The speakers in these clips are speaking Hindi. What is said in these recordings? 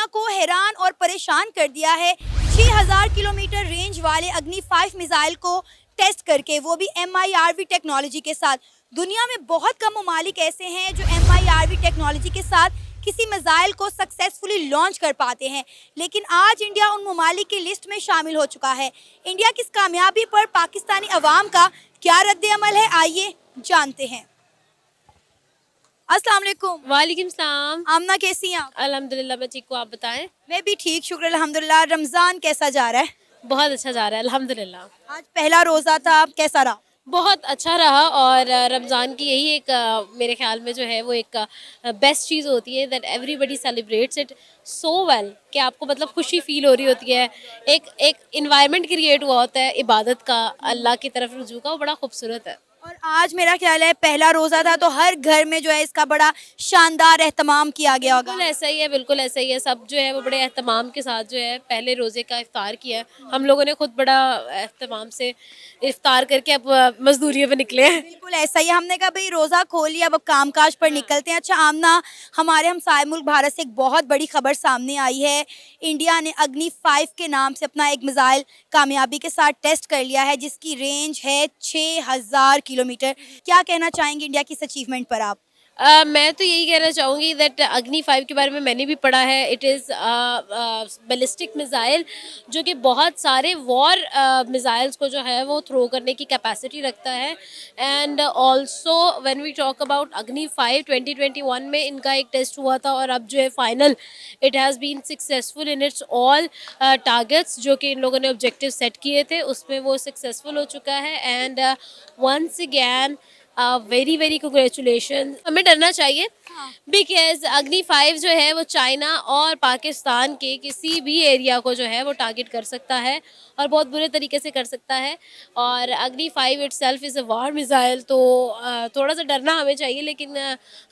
दुनिया को हैरान और परेशान कर दिया है 6000 किलोमीटर रेंज वाले अग्नि 5 मिसाइल को टेस्ट करके, वो भी MIRV टेक्नोलॉजी के साथ। दुनिया में बहुत कम ममालिक ऐसे हैं जो MIRV टेक्नोलॉजी के साथ किसी मिसाइल को सक्सेसफुली लॉन्च कर पाते हैं, लेकिन आज इंडिया उन ममालिक की लिस्ट में शामिल हो चुका है। इंडिया की इस कामयाबी पर पाकिस्तानी अवाम का क्या रद्द अमल है, आइए जानते हैं। अस्सलाम वालेकुम। वालेकुम सलाम। आमना कैसी हैं आप? अल्हम्दुलिल्लाह मैं ठीक हूँ, आप बताएं। मैं भी ठीक, शुक्र अल्हम्दुलिल्लाह। रमज़ान कैसा जा रहा है? बहुत अच्छा जा रहा है अल्हम्दुलिल्लाह। आज पहला रोज़ा था, कैसा रहा? बहुत अच्छा रहा और रमज़ान की यही एक मेरे ख्याल में जो है वो एक बेस्ट चीज़ होती है that everybody celebrates it so well कि आपको मतलब खुशी फील हो रही होती है। एक इन्वायरमेंट क्रिएट हुआ होता है इबादत का, अल्लाह की तरफ रुजू का, वो बड़ा खूबसूरत है। और आज मेरा ख्याल है पहला रोज़ा था, तो हर घर में जो है इसका बड़ा शानदार एहतमाम किया गया होगा। बिल्कुल ऐसा ही है, बिल्कुल ऐसा ही है। सब जो है वो बड़े एहतमाम के साथ जो है पहले रोज़े का इफ्तार किया है। हम लोगों ने खुद बड़ा एहतमाम से इफ्तार करके अब मजदूरियों पे निकले हैं। बिल्कुल ऐसा ही है। हमने कहा भाई रोज़ा खोल लिया, अब कामकाज पर निकलते हैं। अच्छा आमना, हमारे हमसाए मुल्क भारत से एक बहुत बड़ी खबर सामने आई है। इंडिया ने अग्नि 5 के नाम से अपना एक मिसाइल कामयाबी के साथ टेस्ट कर लिया है, जिसकी रेंज है 6000 किलोमीटर। क्या कहना चाहेंगे इंडिया की इस अचीवमेंट पर आप? मैं तो यही कहना चाहूँगी दैट अग्नि 5 के बारे में मैंने भी पढ़ा है। इट इज़ बैलिस्टिक मिसाइल जो कि बहुत सारे वॉर मिसाइल्स को जो है वो थ्रो करने की कैपेसिटी रखता है। And also when we talk about Agni 5 2021 में इनका एक टेस्ट हुआ था और अब जो है final it has been successful in its all targets जो कि इन लोगों ने ऑब्जेक्टिव सेट किए थे, उसमें वो सक्सेसफुल हो चुका है। And once again very very congratulation. हमें डरना चाहिए बिकॉज अग्नि 5 जो है वो चाइना और पाकिस्तान के किसी भी एरिया को जो है वो टारगेट कर सकता है और बहुत बुरे तरीके से कर सकता है। और अग्नि 5 it self is a war missile, तो थोड़ा सा डरना हमें चाहिए। लेकिन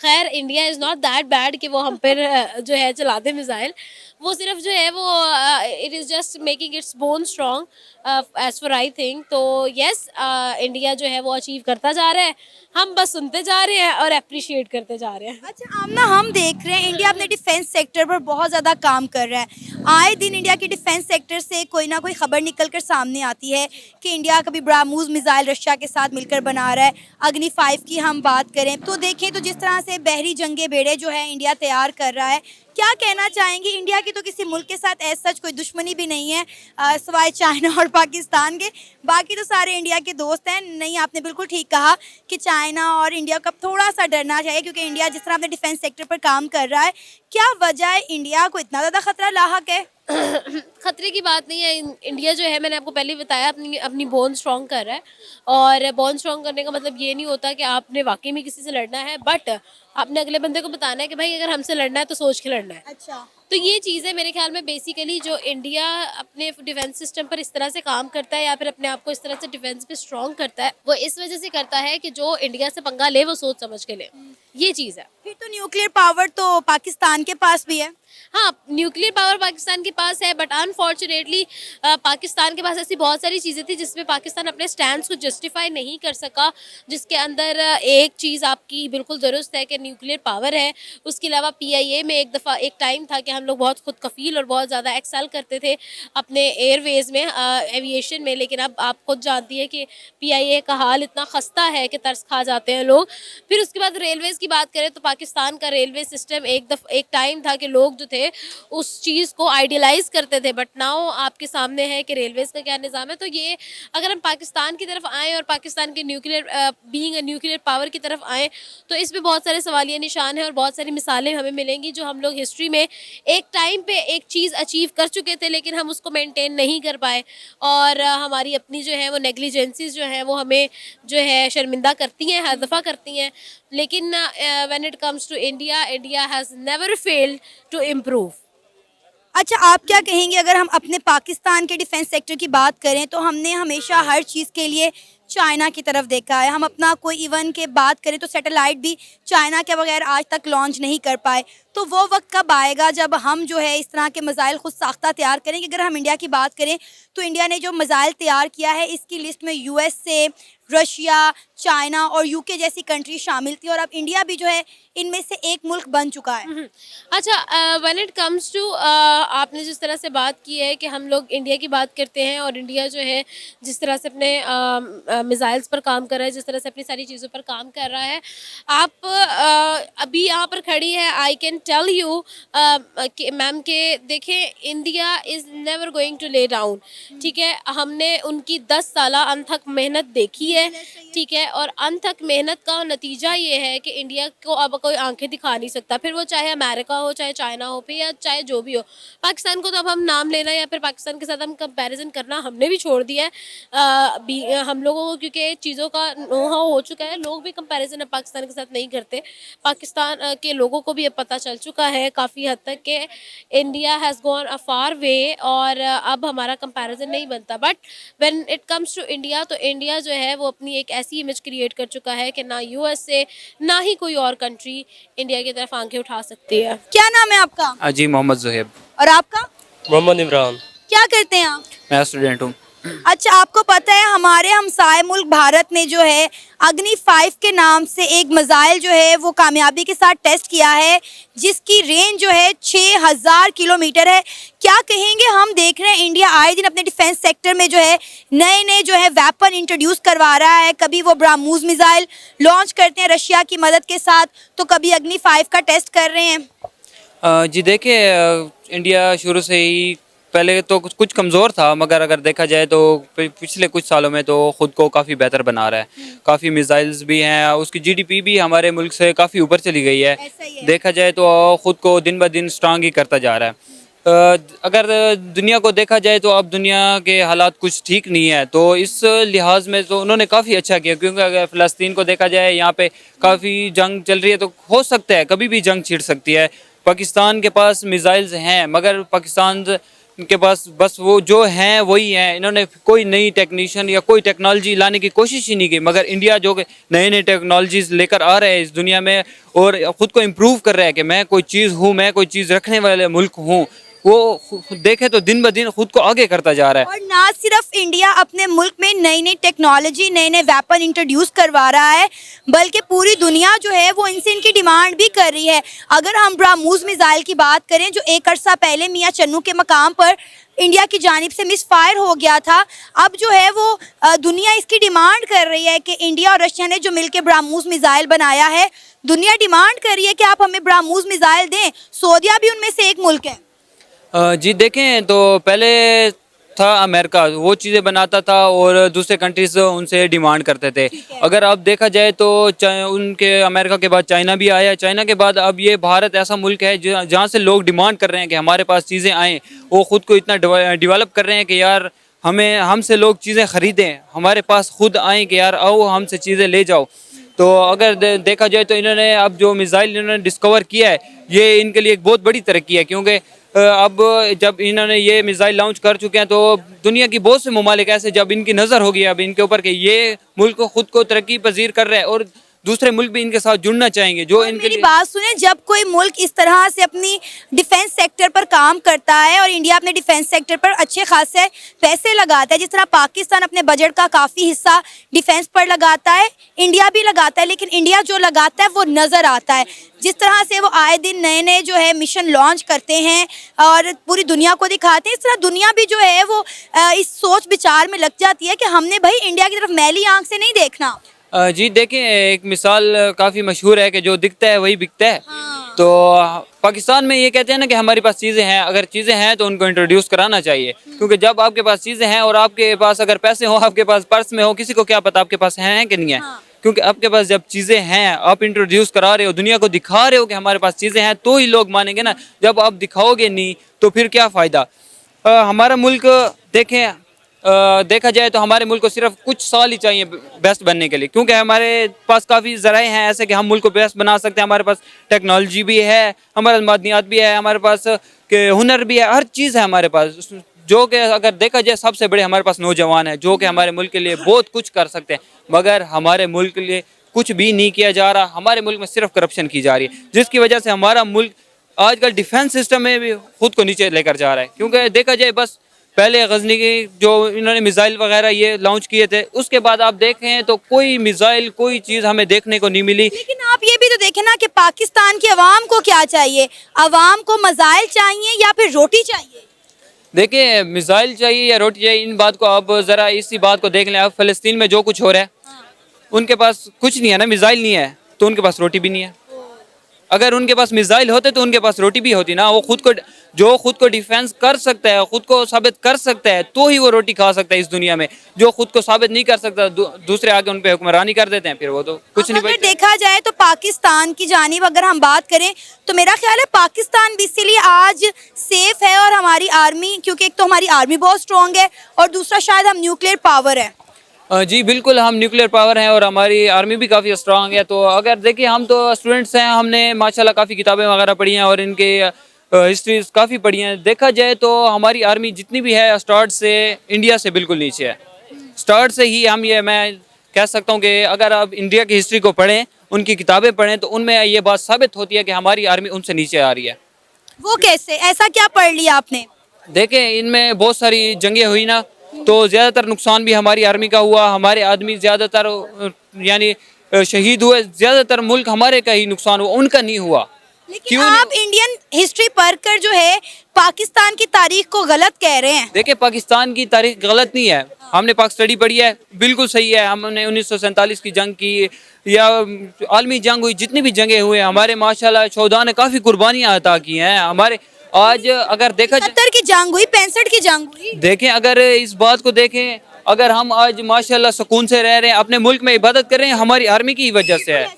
खैर India is not that bad कि वो हम पर जो है चला दे मिसाइल। वो सिर्फ जो है वो it is just making its bone strong as for I think. तो येस इंडिया जो है वो अचीव करता जा रहा है, हम बस सुनते जा रहे हैं और अप्रिशिएट करते जा रहे हैं। अच्छा आमना, हम देख रहे हैं इंडिया अपने डिफेंस सेक्टर पर बहुत ज़्यादा काम कर रहा है। आए दिन इंडिया के डिफेंस सेक्टर से कोई ना कोई खबर निकल कर सामने आती है कि इंडिया कभी ब्राह्मोस मिसाइल रशिया के साथ मिलकर बना रहा है। अग्नि 5 की हम बात करें तो देखें तो जिस तरह से बहरी जंगे बेड़े जो है इंडिया तैयार कर रहा है, क्या कहना चाहेंगे? इंडिया की तो किसी मुल्क के साथ ऐसा सच कोई दुश्मनी भी नहीं है सिवाय चाइना और पाकिस्तान के, बाकी तो सारे इंडिया के दोस्त हैं। नहीं, आपने बिल्कुल ठीक कहा कि चाइना और इंडिया का थोड़ा सा डरना चाहिए, क्योंकि इंडिया जिस तरह अपने डिफेंस सेक्टर पर काम कर रहा है, क्या वजह है इंडिया को इतना ज़्यादा खतरा लाहक है? खतरे की बात नहीं है। इंडिया जो है मैंने आपको पहले ही बताया अपनी अपनी बोन स्ट्रॉन्ग कर रहा है। और बोन स्ट्रॉन्ग करने का मतलब ये नहीं होता कि आपने वाकई में किसी से लड़ना है, बट आपने अगले बंदे को बताना है कि भाई अगर हमसे लड़ना है तो सोच के लड़ना है। अच्छा, तो ये चीज़ है मेरे ख्याल में बेसिकली जो इंडिया अपने डिफेंस सिस्टम पर इस तरह से काम करता है या फिर अपने आप को इस तरह से डिफेंस पे स्ट्रॉन्ग करता है, वो इस वजह से करता है कि जो इंडिया से पंगा ले वो सोच समझ के ले। ये चीज़ है। फिर तो न्यूक्लियर पावर तो पाकिस्तान के पास भी है। हाँ, न्यूक्लियर पावर पाकिस्तान के पास है, बट अनफॉर्चुनेटली पाकिस्तान के पास ऐसी बहुत सारी चीज़ें थी जिसमें पाकिस्तान अपने स्टैंड्स को जस्टिफाई नहीं कर सका। जिसके अंदर एक चीज़ आपकी बिल्कुल दुरुस्त है कि न्यूक्लियर पावर है। उसके अलावा PIA में एक टाइम था कि हम लोग बहुत खुद कफ़ील और बहुत ज़्यादा एक्सेल करते थे अपने एयरवेज़ में, एविएशन में। लेकिन अब आप खुद जानती है कि PIA का हाल इतना खस्ता है कि तरस खा जाते हैं लोग। फिर उसके बाद रेलवेज़ की बात करें तो पाकिस्तान का रेलवे सिस्टम एक टाइम था कि लोग जो थे उस चीज़ को आइडियलाइज करते थे, बट नाउ आपके सामने है कि रेलवेज़ का क्या निज़ाम है। तो ये अगर हम पाकिस्तान की तरफ आएँ और पाकिस्तान के बीइंग अ न्यूक्लियर पावर की तरफ आएँ तो इसमें बहुत सारे सवालिया निशान हैं और बहुत सारी मिसालें हमें मिलेंगी जो हम लोग हिस्ट्री में एक टाइम पे एक चीज़ अचीव कर चुके थे लेकिन हम उसको मेंटेन नहीं कर पाए। और हमारी अपनी जो है वो नेग्लिजेंसीज जो है वो हमें जो है शर्मिंदा करती हैं, हर दफ़ा करती हैं। लेकिन when it comes to India, India has never failed to improve. अच्छा, आप क्या कहेंगे अगर हम अपने पाकिस्तान के डिफेंस सेक्टर की बात करें तो हमने हमेशा हर चीज़ के लिए चाइना की तरफ देखा है। हम अपना कोई इवन के बात करें तो सैटेलाइट भी चाइना के बगैर आज तक लॉन्च नहीं कर पाए। तो वो वक्त कब आएगा जब हम जो है इस तरह के मिसाइल खुद साख्ता तैयार करेंगे? अगर हम इंडिया की बात करें तो इंडिया ने जो मिसाइल तैयार किया है इसकी लिस्ट में यूएसए, रशिया, चाइना और यूके जैसी कंट्री शामिल थी, और अब इंडिया भी जो है इनमें से एक मुल्क बन चुका है। अच्छा, व्हेन इट कम्स टू आपने जिस तरह से बात की है कि हम लोग इंडिया की बात करते हैं और इंडिया जो है जिस तरह से अपने मिसाइल्स पर काम कर रहा है, जिस तरह से अपनी सारी चीज़ों पर काम कर रहा है, आप अभी यहाँ पर खड़ी है, आई कैन टेल यू कि मैम के देखें, India is never going to lay down. ठीक है, हमने उनकी 10 साला अनथक मेहनत देखी है। ठीक है, और अनथक मेहनत का नतीजा ये है कि इंडिया को अब कोई आंखें दिखा नहीं सकता, फिर वो चाहे अमेरिका हो, चाहे चाइना हो, फिर या चाहे जो भी हो। पाकिस्तान को तो अब हम नाम लेना या फिर पाकिस्तान के साथ हम कंपैरिजन करना हमने भी छोड़ दिया है। हम लोगों को क्योंकि चीज़ों का नो-हाउ हो चुका है, लोग भी कंपैरिजन अब पाकिस्तान के साथ नहीं करते। पाकिस्तान के लोगों को भी अब पता चल चुका है काफ़ी हद तक कि India has gone a far way, और अब हमारा कंपैरिजन नहीं बनता। But when it comes to India, तो इंडिया जो है वो अपनी एक ऐसी इमेज क्रिएट कर चुका है कि ना यूएसए ना ही कोई और कंट्री इंडिया की तरफ आंखें उठा सकती है। क्या नाम है आपका? जी मोहम्मद ज़ुहैब। और आपका? मोहम्मद इमरान। क्या करते हैं आप? मैं स्टूडेंट हूँ। अच्छा, आपको पता है हमारे हमसाए मुल्क भारत ने जो है अग्नि 5 के नाम से एक मिसाइल जो है वो कामयाबी के साथ टेस्ट किया है, जिसकी रेंज जो है 6000 किलोमीटर है। क्या कहेंगे? हम देख रहे हैं इंडिया आए दिन अपने डिफेंस सेक्टर में जो है नए नए जो है वेपन इंट्रोड्यूस करवा रहा है। कभी वो ब्राह्मोस मिसाइल लॉन्च करते हैं रशिया की मदद के साथ, तो कभी अग्नि 5 का टेस्ट कर रहे हैं। जी देखिए, इंडिया शुरू से ही पहले तो कुछ कमज़ोर था, मगर अगर देखा जाए तो पिछले कुछ सालों में तो ख़ुद को काफ़ी बेहतर बना रहा है। काफ़ी मिसाइल्स भी हैं, उसकी जीडीपी भी हमारे मुल्क से काफ़ी ऊपर चली गई है। देखा जाए तो ख़ुद को दिन ब दिन स्ट्रांग ही करता जा रहा है। अगर दुनिया को देखा जाए तो अब दुनिया के हालात कुछ ठीक नहीं है, तो इस लिहाज में तो उन्होंने काफ़ी अच्छा किया, क्योंकि अगर फ़लस्तीन को देखा जाए, यहाँ पे काफ़ी जंग चल रही है, तो हो सकता है कभी भी जंग छिड़ सकती है। पाकिस्तान के पास मिसाइल्स हैं, मगर पाकिस्तान के पास बस वो जो हैं वही हैं। इन्होंने कोई नई टेक्नीशियन या कोई टेक्नोलॉजी लाने की कोशिश ही नहीं की, मगर इंडिया जो नए नए टेक्नोलॉजीज लेकर आ रहे हैं इस दुनिया में और ख़ुद को इम्प्रूव कर रहा है कि मैं कोई चीज़ हूँ, मैं कोई चीज़ रखने वाले मुल्क हूँ, वो देखे तो दिन ब दिन खुद को आगे करता जा रहा है। और ना सिर्फ इंडिया अपने मुल्क में नई नई टेक्नोलॉजी, नए नए वेपन इंट्रोड्यूस करवा रहा है, बल्कि पूरी दुनिया जो है वो इनसे इनकी डिमांड भी कर रही है। अगर हम ब्राह्मोस मिसाइल की बात करें, जो एक अरसा पहले मियाँ चन्नू के मकाम पर इंडिया की जानिब से मिस फायर हो गया था, अब जो है वो दुनिया इसकी डिमांड कर रही है कि इंडिया और रशिया ने जो मिलकर ब्राह्मोस मिसाइल बनाया है, दुनिया डिमांड कर रही है कि आप हमें ब्राह्मोस मिसाइल दें। सऊदीया भी उनमें से एक मुल्क है। जी देखें, तो पहले था अमेरिका, वो चीज़ें बनाता था और दूसरे कंट्रीज उनसे डिमांड करते थे। अगर अब देखा जाए तो उनके अमेरिका के बाद चाइना भी आया, चाइना के बाद अब ये भारत ऐसा मुल्क है जहाँ से लोग डिमांड कर रहे हैं कि हमारे पास चीज़ें आएँ। वो ख़ुद को इतना डेवलप कर रहे हैं कि यार हमसे लोग चीज़ें ख़रीदें, हमारे पास खुद आएँ कि यार आओ हमसे चीज़ें ले जाओ। तो अगर देखा जाए तो इन्होंने अब जो मिसाइल इन्होंने डिस्कवर किया है, ये इनके लिए एक बहुत बड़ी तरक्की है, क्योंकि अब जब इन्होंने ये मिसाइल लॉन्च कर चुके हैं तो दुनिया की बहुत से ममालिक ऐसे जब इनकी नज़र होगी अब इनके ऊपर कि ये मुल्क खुद को तरक्की पजीर कर रहे हैं और दूसरे मुल्क भी इनके साथ जुड़ना चाहेंगे, जो इनके लिए। बात सुने, जब कोई मुल्क इस तरह से अपनी डिफेंस सेक्टर पर काम करता है और इंडिया अपने डिफेंस सेक्टर पर अच्छे खासे पैसे लगाता है, जिस तरह पाकिस्तान अपने बजट का काफ़ी हिस्सा डिफेंस पर लगाता है, इंडिया भी लगाता है, लेकिन इंडिया जो लगाता है वो नज़र आता है। जिस तरह से वो आए दिन नए नए जो है मिशन लॉन्च करते हैं और पूरी दुनिया को दिखाते हैं, इस तरह दुनिया भी जो है वो इस सोच विचार में लग जाती है कि हमने भाई इंडिया की तरफ मैली आंख से नहीं देखना। जी देखें, एक मिसाल काफ़ी मशहूर है कि जो दिखता है वही बिकता है। तो पाकिस्तान में ये कहते हैं ना कि हमारे पास चीज़ें हैं, अगर चीज़ें हैं तो उनको इंट्रोड्यूस कराना चाहिए, क्योंकि जब आपके पास चीज़ें हैं और आपके पास अगर पैसे हो, आपके पास पर्स में हो, किसी को क्या पता आपके पास हैं कि नहीं है। क्योंकि आपके पास जब चीज़ें हैं, आप इंट्रोड्यूस करा रहे हो, दुनिया को दिखा रहे हो कि हमारे पास चीज़ें हैं, तो ही लोग मानेंगे ना। जब आप दिखाओगे नहीं तो फिर क्या फ़ायदा। हमारा मुल्क देखें, देखा जाए तो हमारे मुल्क को सिर्फ कुछ साल ही चाहिए बेस्ट बनने के लिए, क्योंकि हमारे पास काफ़ी ज़राए हैं ऐसे कि हम मुल्क को बेस्ट बना सकते हैं। हमारे पास टेक्नोलॉजी भी है, हमारे पास मादनियात भी है, हमारे पास के हुनर भी है, हर चीज़ है हमारे पास। जो कि अगर देखा जाए सबसे बड़े हमारे पास नौजवान है जो कि हमारे मुल्क के लिए बहुत कुछ कर सकते हैं, मगर हमारे मुल्क के लिए कुछ भी नहीं किया जा रहा। हमारे मुल्क में सिर्फ करप्शन की जा रही है, जिसकी वजह से हमारा मुल्क आजकल डिफेंस सिस्टम में भी खुद को नीचे लेकर जा रहा है। क्योंकि देखा जाए बस पहले गजनी की जो इन्होंने मिसाइल वगैरह ये लॉन्च किए थे, उसके बाद आप देखें तो कोई मिसाइल कोई चीज़ हमें देखने को नहीं मिली। लेकिन आप ये भी तो देखें ना कि पाकिस्तान की आवाम को क्या चाहिए, आवाम को मिसाइल चाहिए या फिर रोटी चाहिए? देखिए, मिसाइल चाहिए या रोटी चाहिए, इन बात को आप ज़रा इसी बात को देख लें। आप फ़लस्तीन में जो कुछ हो रहा है, उनके पास कुछ नहीं है ना, मिसाइल नहीं है तो उनके पास रोटी भी नहीं है। अगर उनके पास मिसाइल होते तो उनके पास रोटी भी होती ना। वो खुद को डिफेंस कर सकता है, खुद को साबित कर सकता है, तो ही वो रोटी खा सकता है इस दुनिया में। जो खुद को साबित नहीं कर सकता, दूसरे आके उन पे हुक्मरानी कर देते हैं, फिर वो तो कुछ नहीं अगर बचता। देखा जाए तो पाकिस्तान की जानिब अगर हम बात करें तो मेरा ख्याल है पाकिस्तान भी इसीलिए आज सेफ है, और हमारी आर्मी, क्योंकि एक तो हमारी आर्मी बहुत स्ट्रांग है और दूसरा शायद हम न्यूक्लियर पावर है। जी बिल्कुल, हम न्यूक्लियर पावर हैं और हमारी आर्मी भी काफ़ी स्ट्रांग है। तो अगर देखिए, हम तो स्टूडेंट्स हैं, हमने माशाल्लाह काफ़ी किताबें वगैरह पढ़ी हैं और इनके हिस्ट्रीज काफ़ी पढ़ी हैं। देखा जाए तो हमारी आर्मी जितनी भी है स्टार्ट से इंडिया से बिल्कुल नीचे है। स्टार्ट से ही हम ये मैं कह सकता हूँ कि अगर आप इंडिया की हिस्ट्री को पढ़ें, उनकी किताबें पढ़ें, तो उनमें ये बात साबित होती है कि हमारी आर्मी उनसे नीचे आ रही है। वो कैसे, ऐसा क्या पढ़ लिया आपने? देखें, इनमें बहुत सारी जंगें हुई ना, तो ज़्यादातर नुकसान भी हमारी आर्मी का हुआ। हमारे आदमी ज़्यादातर यानी शहीद हुए, ज़्यादातर मुल्क हमारे का ही नुकसान हुआ, उनका नहीं हुआ। लेकिन क्यों आप इंडियन हिस्ट्री पढ़कर जो है पाकिस्तान की तारीख को गलत कह रहे हैं। देखिए, पाकिस्तान की तारीख गलत नहीं है, हमने पाक स्टडी पढ़ी है, बिल्कुल सही है। हमने 1947 की जंग की या आलमी जंग हुई, जितनी भी जंगें हुए, हमारे माशाल्लाह शोहदा ने काफ़ी कुर्बानियाँ अता की हैं। हमारे आज अगर देखा जाए 70 की जंग हुई, 65 की जंग हुई। देखें, अगर इस बात को देखें, अगर हम आज माशाल्लाह सुकून से रह रहे हैं, अपने मुल्क में इबादत कर रहे हैं, हमारी आर्मी की वजह से है।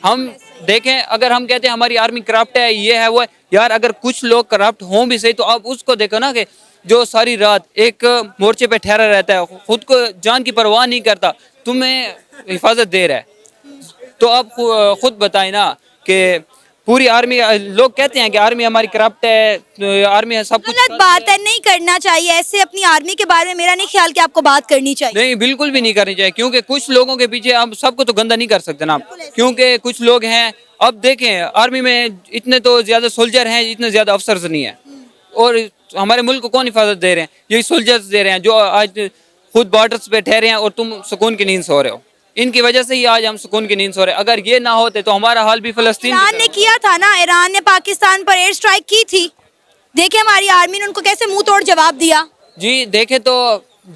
हम देखें, अगर हम कहते हैं हमारी आर्मी करप्ट है, ये है वो है, यार अगर कुछ लोग करप्ट हों भी सही, तो आप उसको देखो ना कि जो सारी रात एक मोर्चे पे ठहरा रहता है, खुद को जान की परवाह नहीं करता, तुम्हें हिफाजत दे रहा है, तो आप खुद बताएं ना कि पूरी आर्मी, लोग कहते हैं कि आर्मी हमारी करप्ट है, आर्मी है सब कुछ। गलत बात है, नहीं करना चाहिए ऐसे। अपनी आर्मी के बारे में मेरा नहीं ख्याल कि आपको बात करनी चाहिए। नहीं, बिल्कुल भी नहीं करनी चाहिए, क्योंकि कुछ लोगों के पीछे हम सबको तो गंदा नहीं कर सकते ना, क्योंकि कुछ लोग हैं। अब देखें, आर्मी में इतने तो ज्यादा सोल्जर हैं, इतने ज्यादा अफसर्स नहीं है, और हमारे मुल्क को कौन हिफाजत दे रहे हैं? यही सोल्जर्स दे रहे हैं, जो आज खुद बॉर्डर्स पे ठहरे हैं और तुम सुकून की नींद सो रहे हो। इनकी वजह से ही आज हम सुकून की नींद सो रहे हैं। अगर ये ना होते तो हमारा हाल भी फलस्तीन ईरान ने किया था ना, ईरान ने पाकिस्तान पर एयर स्ट्राइक की थी। देखे हमारी आर्मी ने उनको कैसे मुंह तोड़ जवाब दिया। जी देखे तो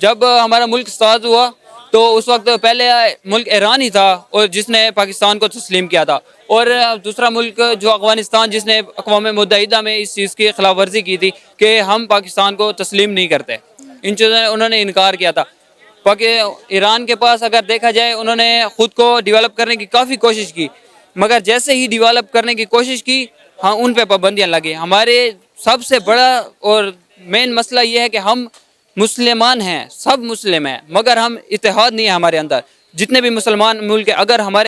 जब हमारा मुल्क आज़ाद हुआ तो उस वक्त पहले मुल्क ईरान ही था और जिसने पाकिस्तान को तस्लीम किया था, और दूसरा मुल्क जो अफगानिस्तान, जिसने अक़वाम मुत्तहिदा में इस चीज़ की खिलाफ वर्जी की थी कि हम पाकिस्तान को तस्लीम नहीं करते। इन चीज़ों उन्होंने इनकार किया था। बाकी ईरान के पास अगर देखा जाए, उन्होंने ख़ुद को डेवलप करने की काफ़ी कोशिश की, मगर जैसे ही डेवलप करने की कोशिश की, हाँ, उन पे पाबंदियाँ लगी। हमारे सबसे बड़ा और मेन मसला ये है कि हम मुसलमान हैं, सब मुस्लिम हैं, मगर हम इत्तेहाद नहीं है हमारे अंदर। जितने भी मुसलमान मुल्क है, अगर हमारे